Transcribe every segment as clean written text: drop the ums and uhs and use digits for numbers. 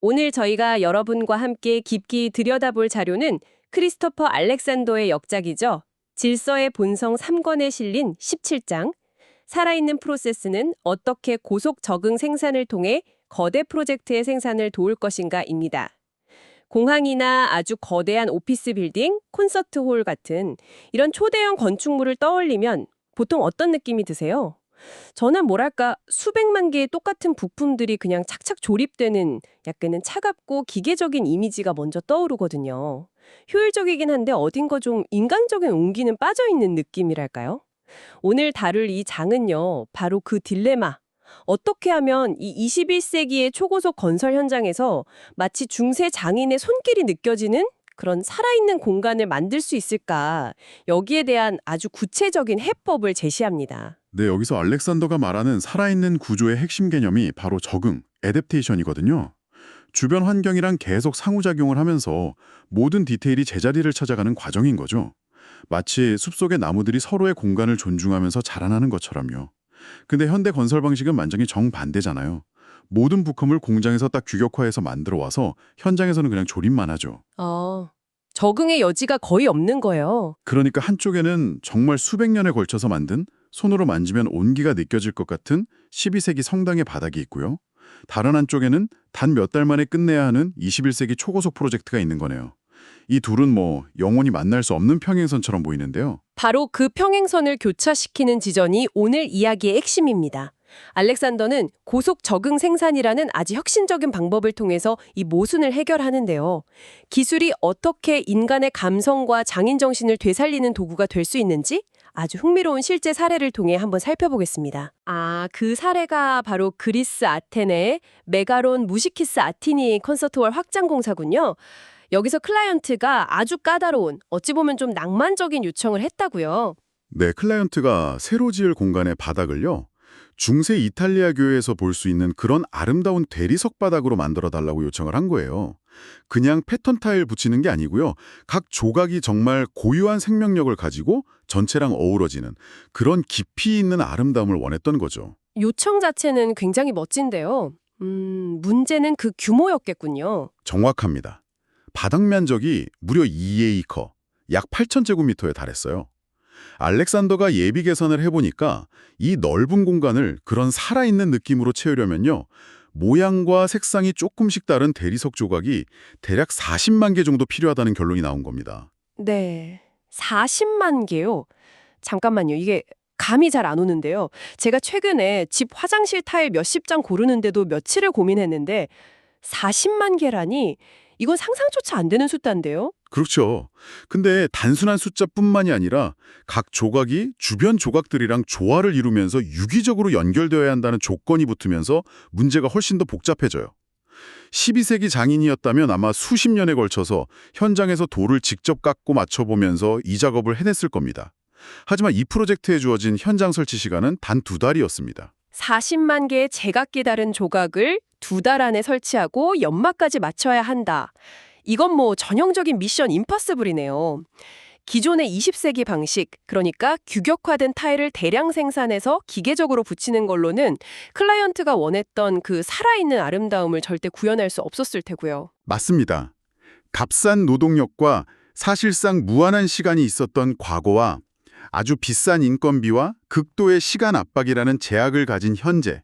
오늘 저희가 여러분과 함께 깊이 들여다볼 자료는 크리스토퍼 알렉산더의 역작이죠. 질서의 본성 3권에 실린 17장, 살아있는 프로세스는 어떻게 고속 적응 생산을 통해 거대 프로젝트의 생산을 도울 것인가입니다. 공항이나 아주 거대한 오피스 빌딩, 콘서트홀 같은 이런 초대형 건축물을 떠올리면 보통 어떤 느낌이 드세요? 저는 뭐랄까 수백만 개의 똑같은 부품들이 그냥 착착 조립되는 약간은 차갑고 기계적인 이미지가 먼저 떠오르거든요. 효율적이긴 한데 어딘가 좀 인간적인 온기는 빠져있는 느낌이랄까요? 오늘 다룰 이 장은요, 바로 그 딜레마. 어떻게 하면 이 21세기의 초고속 건설 현장에서 마치 중세 장인의 손길이 느껴지는 그런 살아있는 공간을 만들 수 있을까? 여기에 대한 아주 구체적인 해법을 제시합니다. 네, 여기서 알렉산더가 말하는 살아있는 구조의 핵심 개념이 바로 적응, 애댑테이션이거든요. 주변 환경이랑 계속 상호작용을 하면서 모든 디테일이 제자리를 찾아가는 과정인 거죠. 마치 숲속의 나무들이 서로의 공간을 존중하면서 자라나는 것처럼요. 근데 현대 건설 방식은 완전히 정반대잖아요. 모든 부품을 공장에서 딱 규격화해서 만들어 와서 현장에서는 그냥 조립만 하죠. 적응의 여지가 거의 없는 거예요. 그러니까 한쪽에는 정말 수백 년에 걸쳐서 만든 손으로 만지면 온기가 느껴질 것 같은 12세기 성당의 바닥이 있고요. 다른 한쪽에는 단 몇 달 만에 끝내야 하는 21세기 초고속 프로젝트가 있는 거네요. 이 둘은 영원히 만날 수 없는 평행선처럼 보이는데요. 바로 그 평행선을 교차시키는 지점이 오늘 이야기의 핵심입니다. 알렉산더는 고속 적응 생산이라는 아주 혁신적인 방법을 통해서 이 모순을 해결하는데요. 기술이 어떻게 인간의 감성과 장인 정신을 되살리는 도구가 될 수 있는지 아주 흥미로운 실제 사례를 통해 한번 살펴보겠습니다. 그 사례가 바로 그리스 아테네의 메가론 무시키스 아티니 콘서트홀 확장 공사군요. 여기서 클라이언트가 아주 까다로운, 어찌 보면 좀 낭만적인 요청을 했다고요. 네, 클라이언트가 새로 지을 공간의 바닥을요. 중세 이탈리아 교회에서 볼 수 있는 그런 아름다운 대리석 바닥으로 만들어달라고 요청을 한 거예요. 그냥 패턴 타일 붙이는 게 아니고요. 각 조각이 정말 고유한 생명력을 가지고 전체랑 어우러지는 그런 깊이 있는 아름다움을 원했던 거죠. 요청 자체는 굉장히 멋진데요. 문제는 그 규모였겠군요. 정확합니다. 바닥 면적이 무려 2에이커, 약 8,000제곱미터에 달했어요. 알렉산더가 예비 계산을 해보니까 이 넓은 공간을 그런 살아있는 느낌으로 채우려면요. 모양과 색상이 조금씩 다른 대리석 조각이 대략 40만 개 정도 필요하다는 결론이 나온 겁니다. 네. 40만 개요? 잠깐만요. 이게 감이 잘 안 오는데요. 제가 최근에 집 화장실 타일 몇십 장 고르는데도 며칠을 고민했는데 40만 개라니 이건 상상조차 안 되는 숫자인데요. 그렇죠. 근데 단순한 숫자뿐만이 아니라 각 조각이 주변 조각들이랑 조화를 이루면서 유기적으로 연결되어야 한다는 조건이 붙으면서 문제가 훨씬 더 복잡해져요. 12세기 장인이었다면 아마 수십 년에 걸쳐서 현장에서 돌을 직접 깎고 맞춰보면서 이 작업을 해냈을 겁니다. 하지만 이 프로젝트에 주어진 현장 설치 시간은 단 2달이었습니다. 40만 개의 제각기 다른 조각을 2달 안에 설치하고 연마까지 맞춰야 한다. 이건 전형적인 미션 임파서블이네요. 기존의 20세기 방식, 그러니까 규격화된 타일을 대량 생산해서 기계적으로 붙이는 걸로는 클라이언트가 원했던 그 살아있는 아름다움을 절대 구현할 수 없었을 테고요. 맞습니다. 값싼 노동력과 사실상 무한한 시간이 있었던 과거와 아주 비싼 인건비와 극도의 시간 압박이라는 제약을 가진 현재,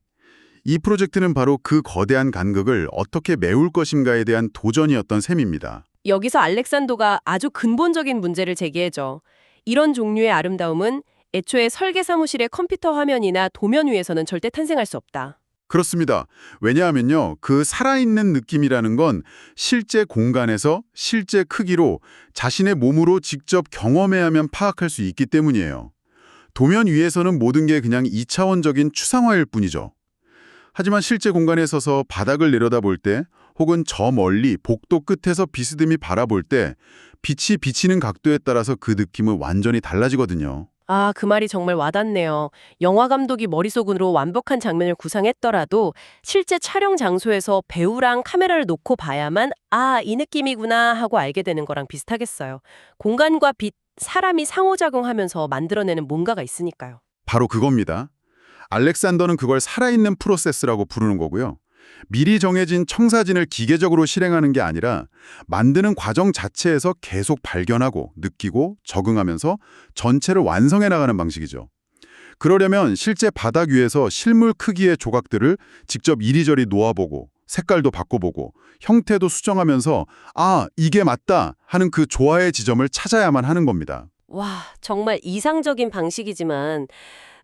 이 프로젝트는 바로 그 거대한 간극을 어떻게 메울 것인가에 대한 도전이었던 셈입니다. 여기서 알렉산더가 아주 근본적인 문제를 제기해줘. 이런 종류의 아름다움은 애초에 설계 사무실의 컴퓨터 화면이나 도면 위에서는 절대 탄생할 수 없다. 그렇습니다. 왜냐하면요, 그 살아있는 느낌이라는 건 실제 공간에서 실제 크기로 자신의 몸으로 직접 경험해야 하면 파악할 수 있기 때문이에요. 도면 위에서는 모든 게 그냥 2차원적인 추상화일 뿐이죠. 하지만 실제 공간에 서서 바닥을 내려다볼 때 혹은 저 멀리 복도 끝에서 비스듬히 바라볼 때 빛이 비치는 각도에 따라서 그 느낌은 완전히 달라지거든요. 그 말이 정말 와닿네요. 영화 감독이 머릿속으로 완벽한 장면을 구상했더라도 실제 촬영 장소에서 배우랑 카메라를 놓고 봐야만 이 느낌이구나 하고 알게 되는 거랑 비슷하겠어요. 공간과 빛, 사람이 상호작용하면서 만들어내는 뭔가가 있으니까요. 바로 그겁니다. 알렉산더는 그걸 살아있는 프로세스라고 부르는 거고요. 미리 정해진 청사진을 기계적으로 실행하는 게 아니라 만드는 과정 자체에서 계속 발견하고 느끼고 적응하면서 전체를 완성해 나가는 방식이죠. 그러려면 실제 바닥 위에서 실물 크기의 조각들을 직접 이리저리 놓아보고 색깔도 바꿔보고 형태도 수정하면서 아, 이게 맞다 하는 그 조화의 지점을 찾아야만 하는 겁니다. 와, 정말 이상적인 방식이지만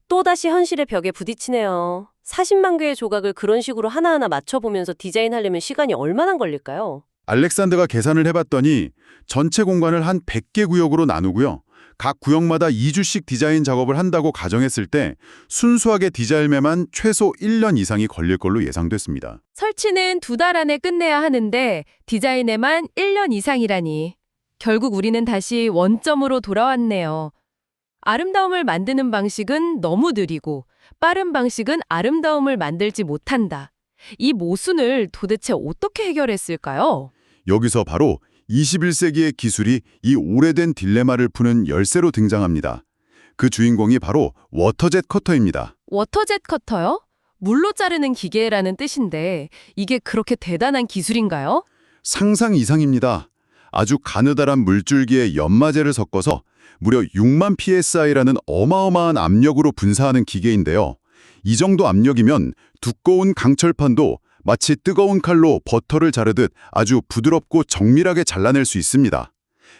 또다시 현실의 벽에 부딪히네요. 40만 개의 조각을 그런 식으로 하나하나 맞춰보면서 디자인하려면 시간이 얼마나 걸릴까요? 알렉산더가 계산을 해봤더니 전체 공간을 한 100개 구역으로 나누고요. 각 구역마다 2주씩 디자인 작업을 한다고 가정했을 때 순수하게 디자인에만 최소 1년 이상이 걸릴 걸로 예상됐습니다. 설치는 2달 안에 끝내야 하는데 디자인에만 1년 이상이라니. 결국 우리는 다시 원점으로 돌아왔네요. 아름다움을 만드는 방식은 너무 느리고 빠른 방식은 아름다움을 만들지 못한다. 이 모순을 도대체 어떻게 해결했을까요? 여기서 바로 21세기의 기술이 이 오래된 딜레마를 푸는 열쇠로 등장합니다. 그 주인공이 바로 워터젯 커터입니다. 워터젯 커터요? 물로 자르는 기계라는 뜻인데 이게 그렇게 대단한 기술인가요? 상상 이상입니다. 아주 가느다란 물줄기에 연마제를 섞어서 무려 6만 psi라는 어마어마한 압력으로 분사하는 기계인데요. 이 정도 압력이면 두꺼운 강철판도 마치 뜨거운 칼로 버터를 자르듯 아주 부드럽고 정밀하게 잘라낼 수 있습니다.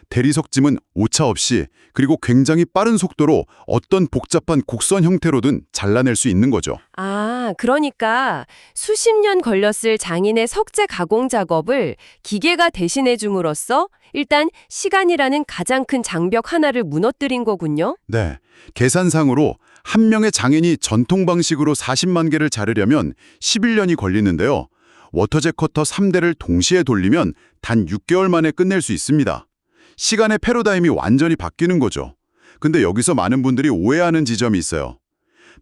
대리석짐은 오차 없이 그리고 굉장히 빠른 속도로 어떤 복잡한 곡선 형태로든 잘라낼 수 있는 거죠. 아, 그러니까 수십 년 걸렸을 장인의 석재 가공 작업을 기계가 대신해 줌으로써 일단 시간이라는 가장 큰 장벽 하나를 무너뜨린 거군요. 네, 계산상으로 한 명의 장인이 전통 방식으로 40만 개를 자르려면 11년이 걸리는데요. 워터젯 커터 3대를 동시에 돌리면 단 6개월 만에 끝낼 수 있습니다. 시간의 패러다임이 완전히 바뀌는 거죠. 근데 여기서 많은 분들이 오해하는 지점이 있어요.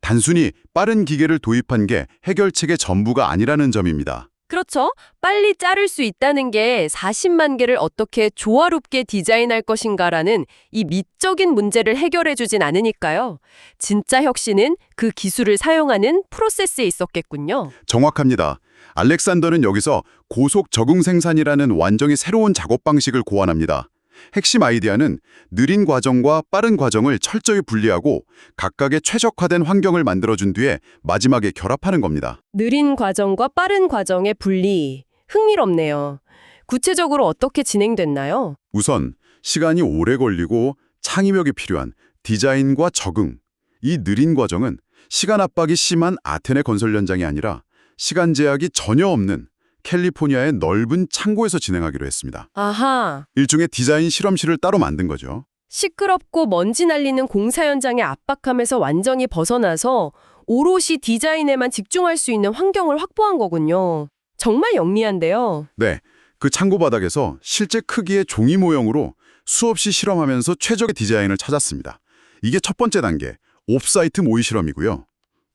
단순히 빠른 기계를 도입한 게 해결책의 전부가 아니라는 점입니다. 그렇죠. 빨리 자를 수 있다는 게 40만 개를 어떻게 조화롭게 디자인할 것인가라는 이 미적인 문제를 해결해 주진 않으니까요. 진짜 혁신은 그 기술을 사용하는 프로세스에 있었겠군요. 정확합니다. 알렉산더는 여기서 고속 적응 생산이라는 완전히 새로운 작업 방식을 고안합니다. 핵심 아이디어는 느린 과정과 빠른 과정을 철저히 분리하고 각각의 최적화된 환경을 만들어준 뒤에 마지막에 결합하는 겁니다. 느린 과정과 빠른 과정의 분리. 흥미롭네요. 구체적으로 어떻게 진행됐나요? 우선 시간이 오래 걸리고 창의력이 필요한 디자인과 적응. 이 느린 과정은 시간 압박이 심한 아테네 건설 현장이 아니라 시간 제약이 전혀 없는 캘리포니아의 넓은 창고에서 진행하기로 했습니다. 아하. 일종의 디자인 실험실을 따로 만든 거죠. 시끄럽고 먼지 날리는 공사 현장의 압박감에서 완전히 벗어나서 오롯이 디자인에만 집중할 수 있는 환경을 확보한 거군요. 정말 영리한데요. 네, 그 창고 바닥에서 실제 크기의 종이 모형으로 수없이 실험하면서 최적의 디자인을 찾았습니다. 이게 첫 번째 단계, 옵사이트 모의 실험이고요.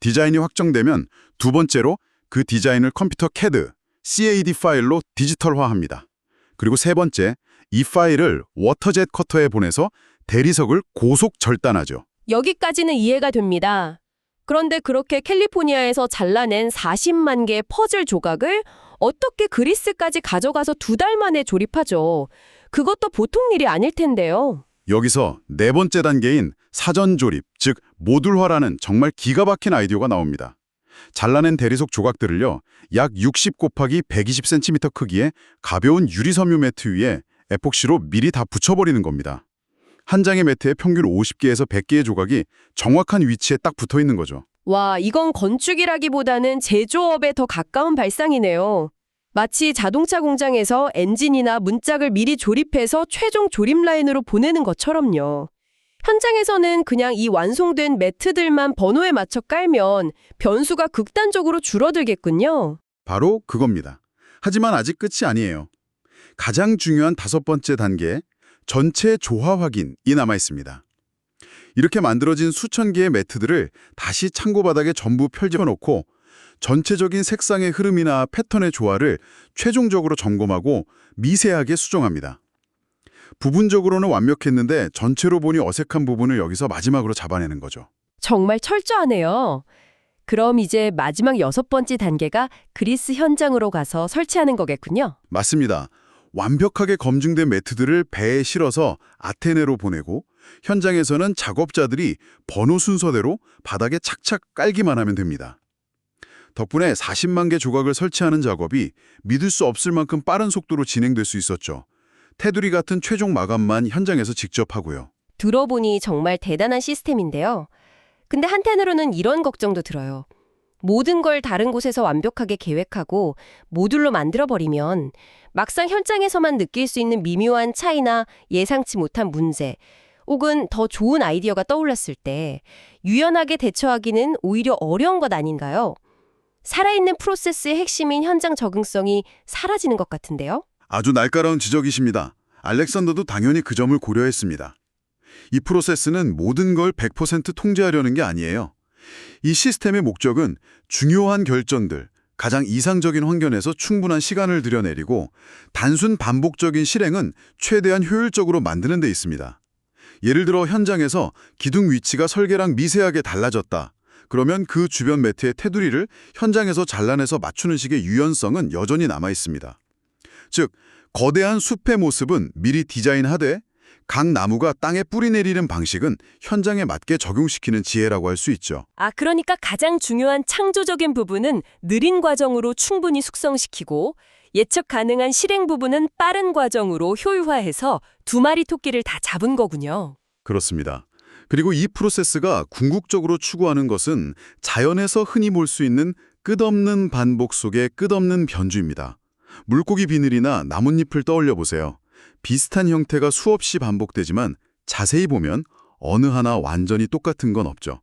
디자인이 확정되면 두 번째로 그 디자인을 컴퓨터 CAD 파일로 디지털화합니다. 그리고 세 번째, 이 파일을 워터젯 커터에 보내서 대리석을 고속 절단하죠. 여기까지는 이해가 됩니다. 그런데 그렇게 캘리포니아에서 잘라낸 40만 개의 퍼즐 조각을 어떻게 그리스까지 가져가서 2달 만에 조립하죠? 그것도 보통 일이 아닐 텐데요. 여기서 네 번째 단계인 사전 조립, 즉 모듈화라는 정말 기가 막힌 아이디어가 나옵니다. 잘라낸 대리석 조각들을요, 약 60 곱하기 120cm 크기의 가벼운 유리섬유 매트 위에 에폭시로 미리 다 붙여버리는 겁니다. 한 장의 매트에 평균 50개에서 100개의 조각이 정확한 위치에 딱 붙어 있는 거죠. 와, 이건 건축이라기보다는 제조업에 더 가까운 발상이네요. 마치 자동차 공장에서 엔진이나 문짝을 미리 조립해서 최종 조립 라인으로 보내는 것처럼요. 현장에서는 그냥 이 완성된 매트들만 번호에 맞춰 깔면 변수가 극단적으로 줄어들겠군요. 바로 그겁니다. 하지만 아직 끝이 아니에요. 가장 중요한 5번째 단계, 전체 조화 확인이 남아 있습니다. 이렇게 만들어진 수천 개의 매트들을 다시 창고 바닥에 전부 펼쳐놓고 전체적인 색상의 흐름이나 패턴의 조화를 최종적으로 점검하고 미세하게 수정합니다. 부분적으로는 완벽했는데 전체로 보니 어색한 부분을 여기서 마지막으로 잡아내는 거죠. 정말 철저하네요. 그럼 이제 마지막 6번째 단계가 그리스 현장으로 가서 설치하는 거겠군요. 맞습니다. 완벽하게 검증된 매트들을 배에 실어서 아테네로 보내고 현장에서는 작업자들이 번호 순서대로 바닥에 착착 깔기만 하면 됩니다. 덕분에 40만 개 조각을 설치하는 작업이 믿을 수 없을 만큼 빠른 속도로 진행될 수 있었죠. 테두리 같은 최종 마감만 현장에서 직접 하고요. 들어보니 정말 대단한 시스템인데요. 근데 한편으로는 이런 걱정도 들어요. 모든 걸 다른 곳에서 완벽하게 계획하고 모듈로 만들어버리면 막상 현장에서만 느낄 수 있는 미묘한 차이나 예상치 못한 문제, 혹은 더 좋은 아이디어가 떠올랐을 때 유연하게 대처하기는 오히려 어려운 것 아닌가요? 살아있는 프로세스의 핵심인 현장 적응성이 사라지는 것 같은데요? 아주 날카로운 지적이십니다. 알렉산더도 당연히 그 점을 고려했습니다. 이 프로세스는 모든 걸 100% 통제하려는 게 아니에요. 이 시스템의 목적은 중요한 결정들, 가장 이상적인 환경에서 충분한 시간을 들여내리고 단순 반복적인 실행은 최대한 효율적으로 만드는 데 있습니다. 예를 들어 현장에서 기둥 위치가 설계랑 미세하게 달라졌다. 그러면 그 주변 매트의 테두리를 현장에서 잘라내서 맞추는 식의 유연성은 여전히 남아 있습니다. 즉, 거대한 숲의 모습은 미리 디자인하되 각 나무가 땅에 뿌리 내리는 방식은 현장에 맞게 적용시키는 지혜라고 할 수 있죠. 그러니까 가장 중요한 창조적인 부분은 느린 과정으로 충분히 숙성시키고 예측 가능한 실행 부분은 빠른 과정으로 효율화해서 두 마리 토끼를 다 잡은 거군요. 그렇습니다. 그리고 이 프로세스가 궁극적으로 추구하는 것은 자연에서 흔히 볼 수 있는 끝없는 반복 속의 끝없는 변주입니다. 물고기 비늘이나 나뭇잎을 떠올려 보세요. 비슷한 형태가 수없이 반복되지만 자세히 보면 어느 하나 완전히 똑같은 건 없죠.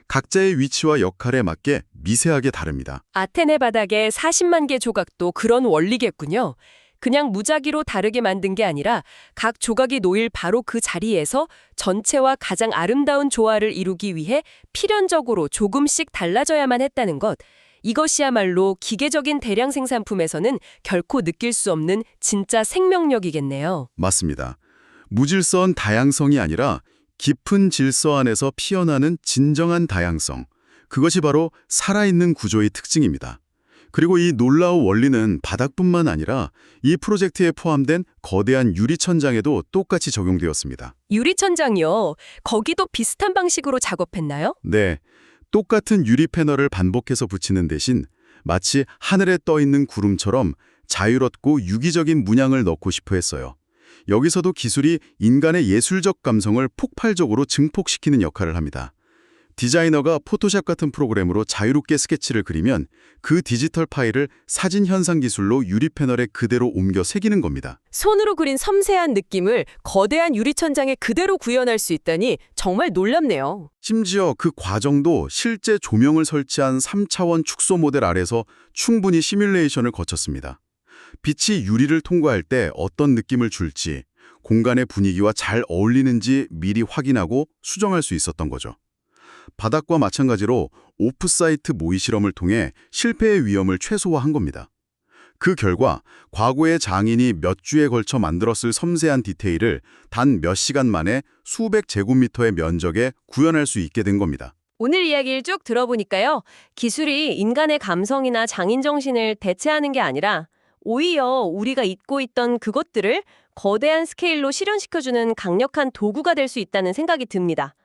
각자의 위치와 역할에 맞게 미세하게 다릅니다. 아테네 바닥의 40만 개 조각도 그런 원리겠군요. 그냥 무작위로 다르게 만든 게 아니라 각 조각이 놓일 바로 그 자리에서 전체와 가장 아름다운 조화를 이루기 위해 필연적으로 조금씩 달라져야만 했다는 것. 이것이야말로 기계적인 대량 생산품에서는 결코 느낄 수 없는 진짜 생명력이겠네요. 맞습니다. 무질서한 다양성이 아니라 깊은 질서 안에서 피어나는 진정한 다양성. 그것이 바로 살아있는 구조의 특징입니다. 그리고 이 놀라운 원리는 바닥뿐만 아니라 이 프로젝트에 포함된 거대한 유리천장에도 똑같이 적용되었습니다. 유리천장이요? 거기도 비슷한 방식으로 작업했나요? 네, 똑같은 유리 패널을 반복해서 붙이는 대신 마치 하늘에 떠 있는 구름처럼 자유롭고 유기적인 문양을 넣고 싶어 했어요. 여기서도 기술이 인간의 예술적 감성을 폭발적으로 증폭시키는 역할을 합니다. 디자이너가 포토샵 같은 프로그램으로 자유롭게 스케치를 그리면 그 디지털 파일을 사진 현상 기술로 유리 패널에 그대로 옮겨 새기는 겁니다. 손으로 그린 섬세한 느낌을 거대한 유리천장에 그대로 구현할 수 있다니 정말 놀랍네요. 심지어 그 과정도 실제 조명을 설치한 3차원 축소 모델 아래서 충분히 시뮬레이션을 거쳤습니다. 빛이 유리를 통과할 때 어떤 느낌을 줄지, 공간의 분위기와 잘 어울리는지 미리 확인하고 수정할 수 있었던 거죠. 바닥과 마찬가지로 오프사이트 모의 실험을 통해 실패의 위험을 최소화한 겁니다. 그 결과 과거의 장인이 몇 주에 걸쳐 만들었을 섬세한 디테일을 단 몇 시간 만에 수백 제곱미터의 면적에 구현할 수 있게 된 겁니다. 오늘 이야기를 쭉 들어보니까요. 기술이 인간의 감성이나 장인정신을 대체하는 게 아니라 오히려 우리가 잊고 있던 그것들을 거대한 스케일로 실현시켜주는 강력한 도구가 될 수 있다는 생각이 듭니다.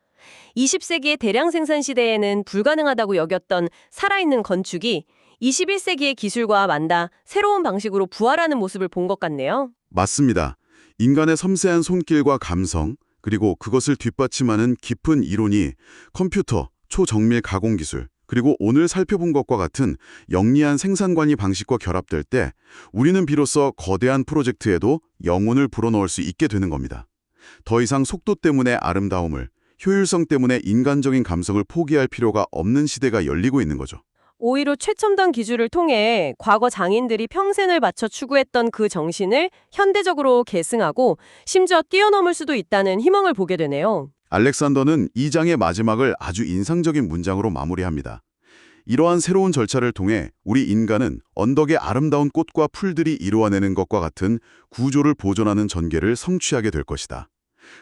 20세기의 대량 생산 시대에는 불가능하다고 여겼던 살아있는 건축이 21세기의 기술과 맞닿아 새로운 방식으로 부활하는 모습을 본 것 같네요. 맞습니다. 인간의 섬세한 손길과 감성, 그리고 그것을 뒷받침하는 깊은 이론이 컴퓨터, 초정밀 가공 기술, 그리고 오늘 살펴본 것과 같은 영리한 생산관리 방식과 결합될 때 우리는 비로소 거대한 프로젝트에도 영혼을 불어넣을 수 있게 되는 겁니다. 더 이상 속도 때문에 아름다움을, 효율성 때문에 인간적인 감성을 포기할 필요가 없는 시대가 열리고 있는 거죠. 오히려 최첨단 기술을 통해 과거 장인들이 평생을 바쳐 추구했던 그 정신을 현대적으로 계승하고 심지어 뛰어넘을 수도 있다는 희망을 보게 되네요. 알렉산더는 이 장의 마지막을 아주 인상적인 문장으로 마무리합니다. 이러한 새로운 절차를 통해 우리 인간은 언덕의 아름다운 꽃과 풀들이 이루어내는 것과 같은 구조를 보존하는 전개를 성취하게 될 것이다.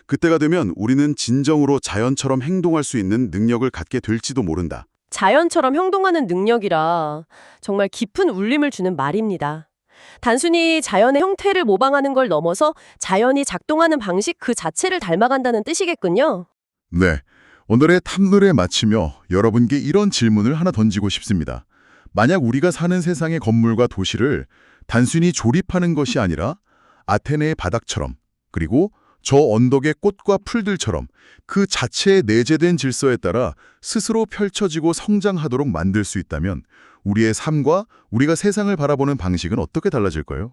그때가 되면 우리는 진정으로 자연처럼 행동할 수 있는 능력을 갖게 될지도 모른다. 자연처럼 형동하는 능력이라 정말 깊은 울림을 주는 말입니다. 단순히 자연의 형태를 모방하는 걸 넘어서 자연이 작동하는 방식 그 자체를 닮아간다는 뜻이겠군요. 네, 오늘의 탐론에 마치며 여러분께 이런 질문을 하나 던지고 싶습니다. 만약 우리가 사는 세상의 건물과 도시를 단순히 조립하는 것이 아니라 아테네의 바닥처럼 그리고 저 언덕의 꽃과 풀들처럼 그 자체에 내재된 질서에 따라 스스로 펼쳐지고 성장하도록 만들 수 있다면 우리의 삶과 우리가 세상을 바라보는 방식은 어떻게 달라질까요?